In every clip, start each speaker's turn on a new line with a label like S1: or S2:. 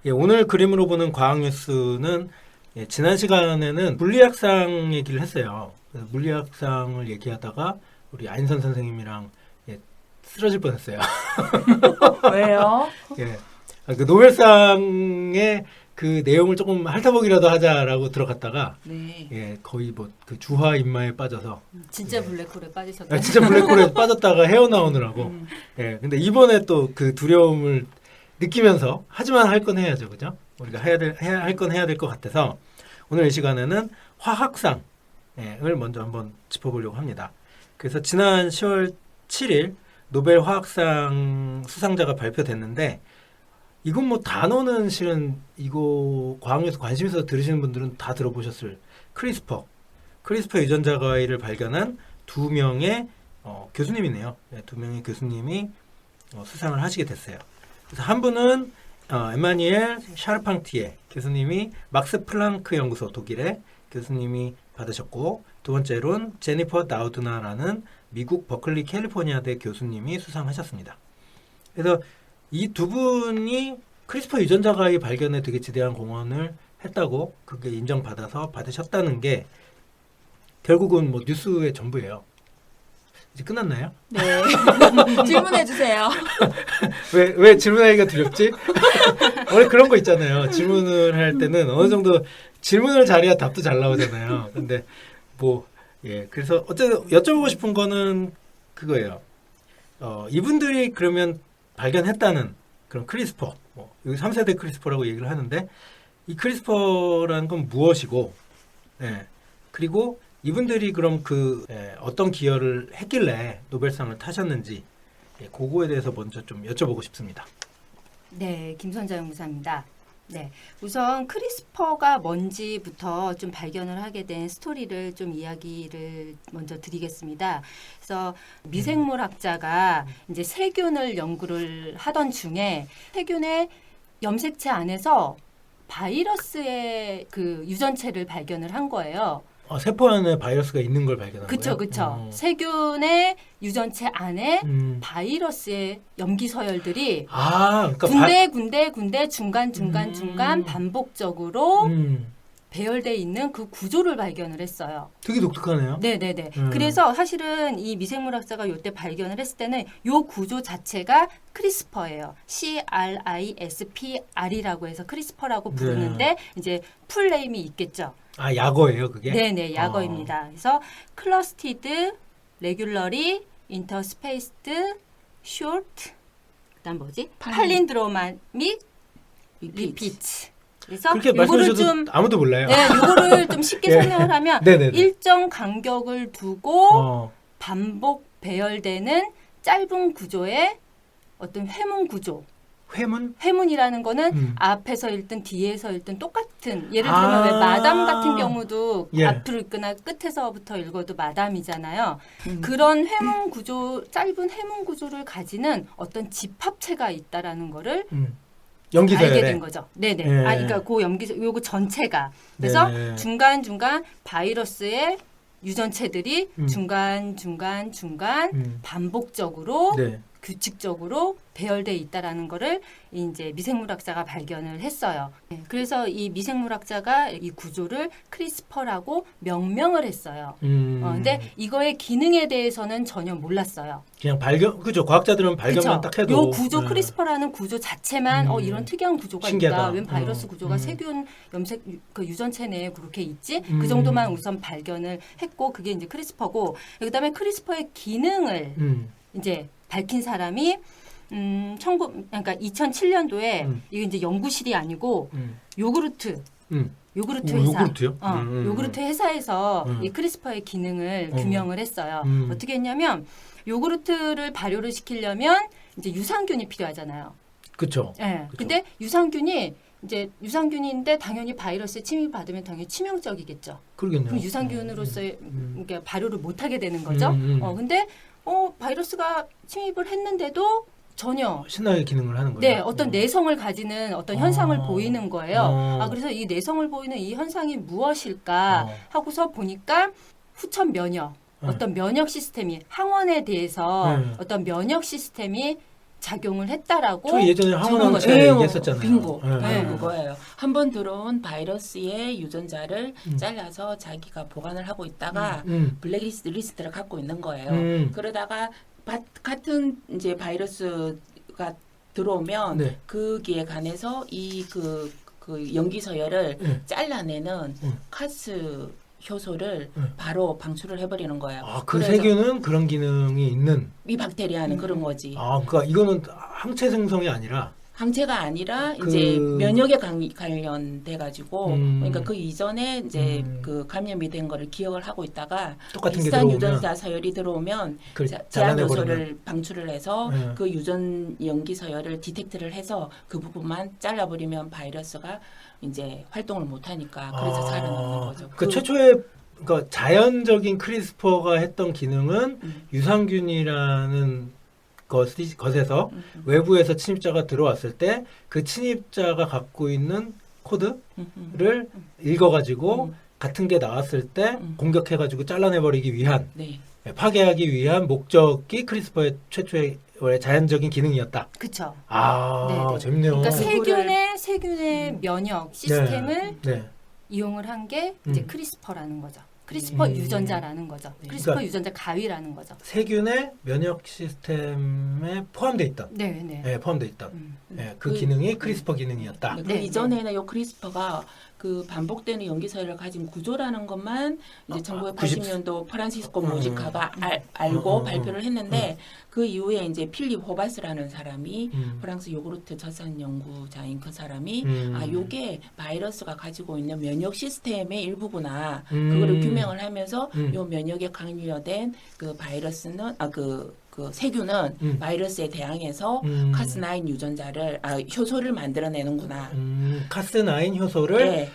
S1: 예, 오늘 그림으로 보는 과학 뉴스는 예, 지난 시간에는 물리학상 얘기를 했어요. 그래서 물리학상을 얘기하다가 우리 안인선 선생님이랑 예, 쓰러질 뻔했어요.
S2: 왜요?
S1: 예, 그 노벨상의 그 내용을 조금 핥아보기라도 하자라고 들어갔다가
S2: 네.
S1: 예, 거의 뭐 그 주화 인마에 빠져서
S3: 진짜
S1: 네.
S3: 블랙홀에 빠지셨다.
S1: 아, 진짜 블랙홀에 빠졌다가 헤어나오느라고. 예, 근데 이번에 또 그 두려움을 느끼면서 하지만 할 건 해야죠, 그죠? 우리가 할 건 해야 될 것 같아서 오늘 이 시간에는 화학상을 먼저 한번 짚어보려고 합니다. 그래서 지난 10월 7일 노벨 화학상 수상자가 발표됐는데 이건 뭐 단어는 실은 이거 과학에서 관심 있어서 들으시는 분들은 다 들어보셨을 크리스퍼 유전자 가위를 발견한 두 명의 교수님이네요. 네, 두 명의 교수님이 수상을 하시게 됐어요. 그래서 한 분은 에마니엘 샤르팡티에 교수님이 막스 플랑크 연구소 독일의 교수님이 받으셨고 두 번째로는 제니퍼 나우드나라는 미국 버클리 캘리포니아대 교수님이 수상하셨습니다. 그래서 이 두 분이 크리스퍼 유전자 가위 발견에 되게 지대한 공헌을 했다고 그게 인정받아서 받으셨다는 게 결국은 뭐 뉴스의 전부예요. 이제 끝났나요?
S2: 네. 질문해 주세요.
S1: 왜 질문하기가 두렵지? 원래 그런 거 있잖아요. 질문을 할 때는 어느 정도 질문을 잘해야 답도 잘 나오잖아요. 근데 그래서 어쨌든 여쭤보고 싶은 거는 그거예요. 이분들이 그러면 발견했다는 그런 크리스퍼, 여기 3세대 크리스퍼라고 얘기를 하는데 이 크리스퍼라는 건 무엇이고, 그리고 이분들이 그럼 어떤 기여를 했길래 노벨상을 타셨는지 그거에 대해서 먼저 좀 여쭤보고 싶습니다.
S3: 네, 김선자 연구사입니다. 네, 우선 크리스퍼가 뭔지부터 좀 발견을 하게 된 스토리를 좀 이야기를 먼저 드리겠습니다. 그래서 미생물학자가 이제 세균을 연구를 하던 중에 세균의 염색체 안에서 바이러스의 그 유전체를 발견을 한 거예요.
S1: 세포 안에 바이러스가 있는 걸 발견한
S3: 그쵸,
S1: 거예요?
S3: 그쵸. 세균의 유전체 안에 바이러스의 염기 서열들이
S1: 그러니까
S3: 군데 중간 반복적으로 배열돼 있는 그 구조를 발견을 했어요.
S1: 되게 독특하네요.
S3: 네네네. 그래서 사실은 이 미생물학자가 요때 발견을 했을 때는 요 구조 자체가 크리스퍼예요. CRISPR이라고 해서 크리스퍼라고 부르는데 이제 풀네임이 있겠죠.
S1: 약어예요, 그게?
S3: 네네, 약어입니다. 그래서 클러스티드, 레귤러리, 인터스페이스드, 숏, 그다음 뭐지? 팔린드로마믹, 리피트. 그래서
S1: 그렇게
S3: 요거를
S1: 말씀하셔도
S3: 좀
S1: 아무도 몰라요.
S3: 네, 요거를 좀 쉽게 설명을 하면 일정 간격을 두고 반복 배열되는 짧은 구조의 어떤 회문 구조. 회문이라는 거는 앞에서 읽든 뒤에서 읽든 똑같은, 예를 들면 왜 마담 같은 경우도 앞으로 읽거나 끝에서부터 읽어도 마담이잖아요. 그런 회문 구조, 짧은 회문 구조를 가지는 어떤 집합체가 있다라는 거를 알게 된 거죠. 네네. 그러니까 그 요거 전체가. 그래서 중간 바이러스의 유전체들이 중간 반복적으로 규칙적으로 배열돼 있다라는 거를 이제 미생물학자가 발견을 했어요. 그래서 이 미생물학자가 이 구조를 크리스퍼라고 명명을 했어요. 근데 이거의 기능에 대해서는 전혀 몰랐어요.
S1: 그냥 그죠. 과학자들은 발견만 딱 해도.
S3: 요 구조 크리스퍼라는 구조 자체만 이런 특이한 구조가
S1: 신기하다.
S3: 있다. 웬 바이러스 구조가 세균 염색 그 유전체 내에 그렇게 있지? 그 정도만 우선 발견을 했고 그게 이제 크리스퍼고 그다음에 크리스퍼의 기능을 이제 밝힌 사람이 그러니까 2007년도에 이게 이제 연구실이 아니고 요구르트 회사.
S1: 요구르트요?
S3: 요구르트 회사에서 이 크리스퍼의 기능을 규명을 했어요. 어떻게 했냐면 요구르트를 발효를 시키려면 이제 유산균이 필요하잖아요.
S1: 그렇죠.
S3: 네. 근데 유산균인데 당연히 바이러스에 침입 받으면 당연히 치명적이겠죠.
S1: 그러겠네요.
S3: 그럼 유산균으로서의 그러니까 발효를 못 하게 되는 거죠. 근데 바이러스가 침입을 했는데도 전혀
S1: 신나게 기능을 하는 거예요.
S3: 네, 어떤 내성을 가지는 어떤 현상을 보이는 거예요. 그래서 이 내성을 보이는 이 현상이 무엇일까 하고서 보니까 후천 면역, 어떤 면역 시스템이 항원에 대해서 어떤 면역 시스템이 작용을 했다라고
S1: 저 예전에 항원왕
S3: 거죠.
S1: 때 얘기했었잖아요.
S2: 빙고.
S1: 네.
S3: 네.
S2: 그거예요. 한 번 들어온 바이러스의 유전자를 잘라서 자기가 보관을 하고 있다가 블랙리스트를 갖고 있는 거예요. 그러다가 같은 이제 바이러스가 들어오면
S1: 네.
S2: 거기에 관해서 그 염기 서열을
S1: 네.
S2: 잘라내는 카스 효소를 바로 방출을 해버리는 거예요.
S1: 아, 그
S2: 그래서
S1: 세균은 그런 기능이 있는.
S2: 이 박테리아는 그런 거지.
S1: 아, 그러니까 이거는 항체 생성이 아니라.
S2: 항체가 아니라
S1: 그-
S2: 이제 면역에 관련돼 가지고 그러니까 그 이전에 이제 그 감염이 된 거를 기억을 하고 있다가
S1: 똑같은 게
S2: 비슷한
S1: 들어오면
S2: 유전자 서열이 들어오면
S1: 그걸
S2: 제한
S1: 잘라내버리는.
S2: 요소를 방출을 해서
S1: 네.
S2: 그 유전 염기 서열을 디텍트를 해서 그 부분만 잘라버리면 바이러스가 이제 활동을 못 하니까 그래서 살아남는 거죠.
S1: 그 최초에 그러니까 자연적인 크리스퍼가 했던 기능은
S2: 음.
S1: 유산균이라는 것에서 외부에서 침입자가 들어왔을 때 그 침입자가 갖고 있는 코드를 읽어가지고 같은 게 나왔을 때 공격해가지고 잘라내버리기 위한
S2: 네.
S1: 파괴하기 위한 목적이 크리스퍼의 최초의 원래 자연적인 기능이었다.
S3: 그쵸.
S1: 아,
S3: 네네.
S1: 재밌네요.
S3: 그러니까
S2: 그거를-
S3: 세균의 면역 시스템을
S1: 네.
S3: 이용을 한 게 이제 크리스퍼라는 거죠. 크리스퍼 유전자라는 거죠. 크리스퍼
S1: 그러니까
S3: 유전자 가위라는 거죠.
S1: 세균의 면역 시스템에 포함되어 있던.
S3: 네, 네.
S1: 네, 포함되어 있던.
S3: 음.
S1: 네, 그 기능이 크리스퍼 기능이었다.
S2: 그
S3: 네,
S2: 이전에는 요 크리스퍼가 그 반복되는 염기 서열을 가진 구조라는 것만 이제 1980년도 프란시스코 모지카가 알고 발표를 했는데 그 이후에 이제 필립 호바스라는 사람이 프랑스 요구르트 저산 연구자인 그 사람이 아 요게 바이러스가 가지고 있는 면역 시스템의 일부구나 그거를 규명을 하면서 요 면역에 강요된 그 바이러스는 그 세균은 바이러스에 대항해서 카스9 유전자를 효소를 만들어내는구나.
S1: 카스9 효소를
S2: 네.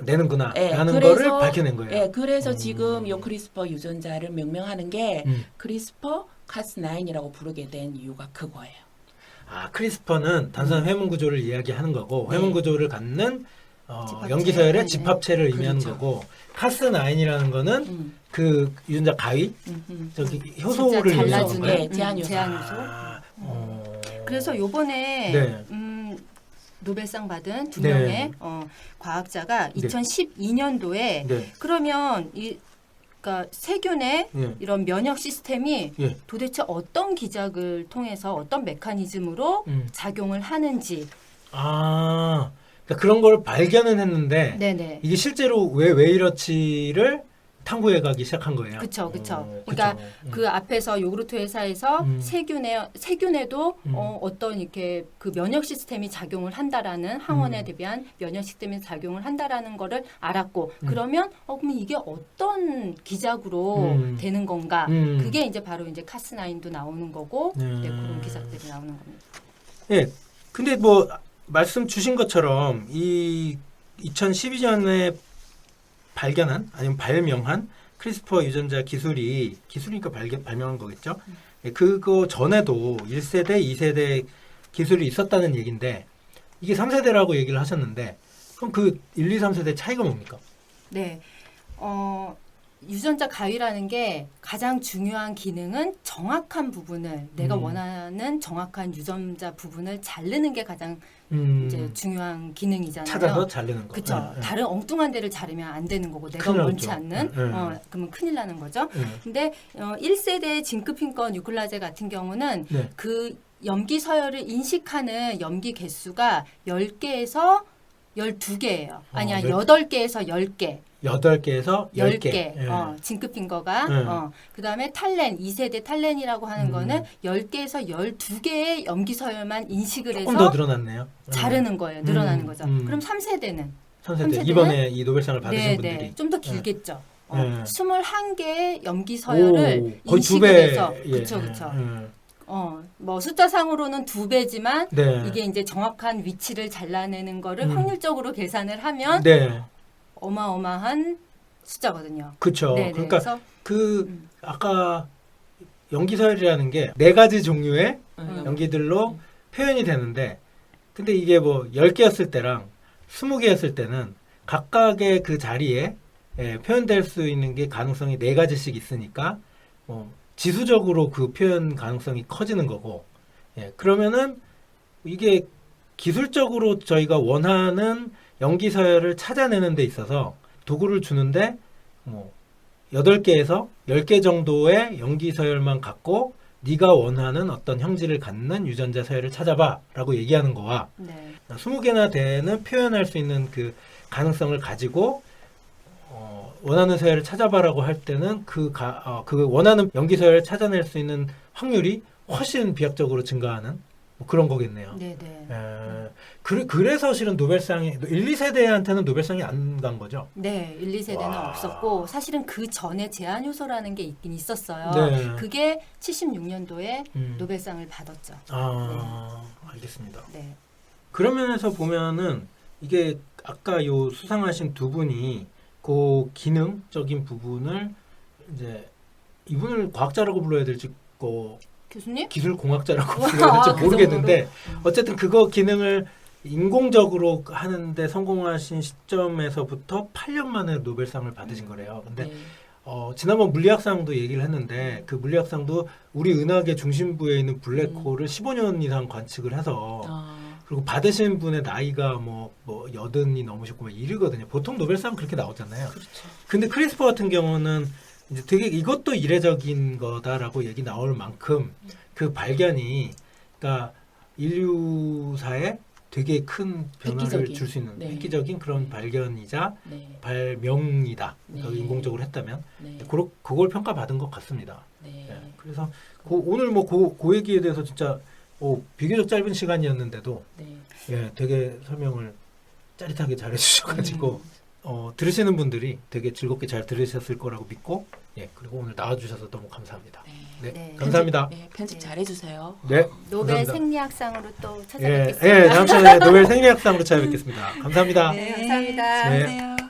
S1: 내는구나
S2: 네,
S1: 라는
S2: 그래서-
S1: 거를 밝혀낸 거예요.
S2: 네, 그래서 지금 요 크리스퍼 유전자를 명명하는 게
S1: 음.
S2: 크리스퍼 카스9이라고 부르게 된 이유가 그거예요.
S1: 아, 크리스퍼는 단순한 회문 구조를 이야기하는 거고
S2: 네.
S1: 회문 구조를 갖는
S3: 집합체.
S1: 염기서열의
S3: 네네.
S1: 집합체를 의미하는
S2: 그렇죠.
S1: 거고 카스9이라는 거는
S2: 음.
S1: 그 유전자 가위 저기
S3: 진짜
S1: 효소를 의미하는
S3: 잘라주는
S1: 거예요.
S2: 네, 제한 요소.
S3: 제한 요소. 그래서 요번에
S1: 네.
S3: 노벨상 받은 두
S1: 네.
S3: 명의 과학자가 2012년도에
S1: 네.
S3: 그러면 그러니까 세균의
S1: 예.
S3: 이런 면역 시스템이
S1: 예.
S3: 도대체 어떤 기작을 통해서 어떤 메커니즘으로 작용을 하는지.
S1: 아, 그러니까 그런 걸 발견은 했는데
S3: 네네.
S1: 이게 실제로 왜 이렇지를 탐구해 가기 시작한 거예요.
S3: 그쵸, 그쵸.
S1: 어,
S3: 그러니까
S1: 그쵸.
S3: 그 앞에서 요구르트 회사에서 세균에도
S1: 음.
S3: 어떤 이렇게 그 면역 시스템이 작용을 한다라는 항원에 대한 면역 시스템이 작용을 한다라는 거를 알았고 그러면 그럼 이게 어떤 기작으로 되는 건가? 그게 이제 바로 이제 카스9도 나오는 거고 네, 그런 기작들이 나오는 겁니다.
S1: 예. 근데 뭐 말씀 주신 것처럼 이 2012년에 발견한 아니면 발명한 크리스퍼 유전자 기술이니까 발명한 거겠죠. 예, 그거 전에도 1세대, 2세대 기술이 있었다는 얘기인데 이게 3세대라고 얘기를 하셨는데 그럼 그 1, 2, 3세대 차이가 뭡니까?
S3: 네. 유전자 가위라는 게 가장 중요한 기능은 정확한 부분을 내가 원하는 정확한 유전자 부분을 자르는 게 가장 이제 중요한 기능이잖아요.
S1: 찾아서 자르는 거.
S3: 그렇죠.
S1: 예, 예.
S3: 다른 엉뚱한 데를 자르면 안 되는 거고 내가
S1: 큰일
S3: 원치
S1: 나죠.
S3: 않는 그러면 큰일 나는 거죠. 근데 1세대 징크핀건 유클라제 같은 경우는
S1: 네.
S3: 그 염기 서열을 인식하는 염기 개수가 10개에서 12개예요. 아니야, 8개에서 10개.
S1: 8개에서 10개.
S3: 10개.
S1: 예.
S3: 징크핀거가. 그다음에 탈렌, 2세대 탈렌이라고 하는 거는 10개에서 12개의 염기 서열만 인식을
S1: 조금 더
S3: 해서
S1: 늘어났네요.
S3: 자르는 거예요. 늘어나는 거죠.
S1: 음.
S3: 그럼 3세대는
S1: 3세대 이번에 이 노벨상을 받으신 분들이
S3: 좀 더 길겠죠.
S1: 네.
S3: 21개의 염기 서열을
S1: 거의
S3: 인식을
S1: 2배.
S3: 해서
S1: 예.
S3: 그렇죠. 뭐 숫자상으로는 2배지만
S1: 네.
S3: 이게 이제 정확한 위치를 잘라내는 거를 확률적으로 계산을 하면
S1: 네.
S3: 어마어마한 숫자거든요.
S1: 그렇죠.
S3: 네네.
S1: 그러니까
S3: 그래서
S1: 아까 염기서열이라는 게 4가지 종류의
S2: 음.
S1: 염기들로 표현이 되는데 근데 이게 뭐 10개였을 때랑 20개였을 때는 각각의 그 자리에 표현될 수 있는 게 가능성이 4가지씩 있으니까 지수적으로 그 표현 가능성이 커지는 거고, 예, 그러면은 이게 기술적으로 저희가 원하는 연기 서열을 찾아내는 데 있어서 도구를 주는데 뭐 8개에서 10개 정도의 연기 서열만 갖고 네가 원하는 어떤 형질을 갖는 유전자 서열을 찾아봐 라고 얘기하는 거와
S3: 네.
S1: 20개나 되는 표현할 수 있는 그 가능성을 가지고 원하는 서열을 찾아봐라고 할 때는 그 원하는 연기 서열을 찾아낼 수 있는 확률이 훨씬 비약적으로 증가하는 뭐 그런 거겠네요.
S3: 네네.
S1: 그래서 실은 노벨상이 1, 2세대한테는 노벨상이 안 간 거죠.
S3: 네, 1, 2세대는
S1: 와.
S3: 없었고 사실은 그 전에 제한 요소라는 게 있긴 있었어요.
S1: 네.
S3: 그게 76년도에
S1: 음.
S3: 노벨상을 받았죠.
S1: 알겠습니다.
S3: 네.
S1: 그런 면에서 보면은 이게 아까 요 수상하신 두 분이 그 기능적인 부분을 이제 이분을 과학자라고 불러야 될지
S3: 교수님?
S1: 기술공학자라고 불러야 될지
S3: 그
S1: 모르겠는데 어쨌든 그거 기능을 인공적으로 하는데 성공하신 시점에서부터 8년 만에 노벨상을 받으신 거래요. 근데
S2: 네.
S1: 지난번 물리학상도 얘기를 했는데 그 물리학상도 우리 은하계 중심부에 있는 블랙홀을 15년 이상 관측을 해서 그리고 받으신 분의 나이가 뭐 80이 넘으셨고 막 이르거든요. 보통 노벨상 그렇게 나오잖아요.
S2: 그렇죠.
S1: 근데 크리스퍼 같은 경우는 이제 되게 이것도 이례적인 거다라고 얘기 나올 만큼 그 발견이 그러니까 인류사에 되게 큰 변화를
S2: 획기적인.
S1: 줄 수 있는
S2: 네.
S1: 획기적인 그런 발견이자
S2: 네.
S1: 발명이다.
S2: 네.
S1: 인공적으로 했다면
S2: 네.
S1: 그걸 평가받은 것 같습니다.
S2: 네.
S1: 예, 그래서 오늘 뭐 그 얘기에 대해서 진짜 비교적 짧은 시간이었는데도
S2: 네.
S1: 예, 되게 설명을 짜릿하게 잘해주셔가지고 들으시는 분들이 되게 즐겁게 잘 들으셨을 거라고 믿고 예, 그리고 오늘 나와주셔서 너무 감사합니다.
S2: 네.
S1: 네,
S3: 네.
S1: 감사합니다.
S2: 편집
S3: 네.
S2: 잘해주세요.
S1: 네,
S3: 노벨
S1: 감사합니다.
S3: 생리학상으로 또
S1: 예,
S3: 찾아뵙겠습니다.
S1: 다음 시간에 노벨 생리학상으로 찾아뵙겠습니다. 감사합니다.
S3: 네, 감사합니다.
S1: 네.
S2: 안녕하세요.